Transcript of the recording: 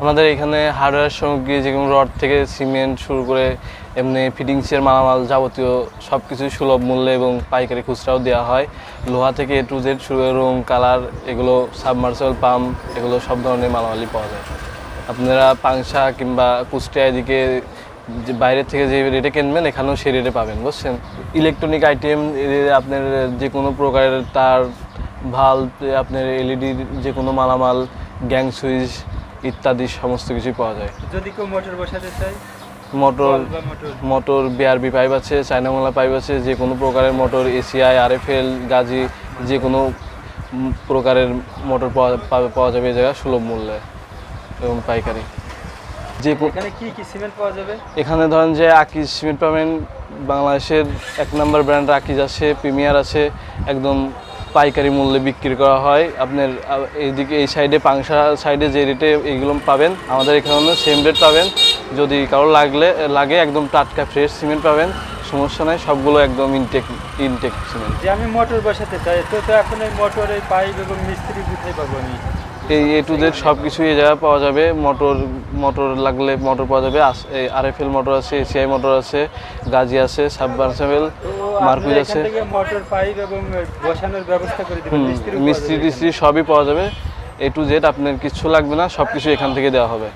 আমাদের এখানে হার্ডওয়্যার সামগ্রী যেমন রড থেকে সিমেন্ট শুরু করে এমনি ফিটিংসের মালামাল যাবতীয় সব কিছুই সুলভ মূল্যে এবং পাইকারি খুচরাও দেওয়া হয়। লোহা থেকে A to Z শুরু করে রং কালার এগুলো সাবমার্সিবল পাম্প এগুলো সব ধরনের মালামালই পাওয়া যায়। আপনারা পাংশা কিংবা কুষ্টিয়া এদিকে যে বাইরের থেকে যে রেটে কিনবেন এখানেও সেই রেটে পাবেন, বুঝছেন। ইলেকট্রনিক আইটেম আপনার যে কোনো প্রকারের তার ভাল্ব, আপনার এলইডির যে কোনো মালামাল, গ্যাং সুইচ ইত্যাদি সমস্ত কিছুই পাওয়া যায়। যদি কেউ মোটর বসাতে চায়, মোটর বিআরবি পাইপ আছে, চায়নামালা পাইপ আছে, যে কোনো প্রকারের মোটর এসিআই আরএফএল গাজি যে কোনো প্রকারের মোটর পাওয়া যাবে এই জায়গায় সুলভ মূল্যে এবং পাইকারি। এখানে কি কি সিমেন্ট পাওয়া যাবে? এখানে ধরেন যে আকিজ সিমেন্ট পাবেন, বাংলাদেশের 1 নম্বর ব্র্যান্ড আকিজ আছে, প্রিমিয়ার আছে, একদম পাইকারি মূল্যে বিক্রি করা হয়। আপনার এইদিকে এই সাইডে পাংশা সাইডে যে রেটে এইগুলো পাবেন আমাদের এখানে সেম রেট পাবেন। যদি কারো লাগে একদম টাটকা ফ্রেশ সিমেন্ট পাবেন, সমস্যা নাই, সবগুলো একদম ইনটেক সিমেন্ট। যে আমি মোটর বসাতে চাই তো এখন এই মোটরের পাইপ এবং মিস্ত্রি কোথায় পাবো? আমি এই A to Z সব কিছুই এই জায়গায় পাওয়া যাবে। মোটর লাগলে মোটর পাওয়া যাবে, আরএফএল মোটর আছে, এসিআই মোটর আছে, গাজি আছে, সাবমার্সিবল মার্কুইজ আছে। মোটর পাইপ এবং বসানোর ব্যবস্থা করে দিবেন, মিস্ত্রি সবই পাওয়া যাবে। A to Z আপনার কিছু লাগবে না, সব কিছু এখান থেকে দেওয়া হবে।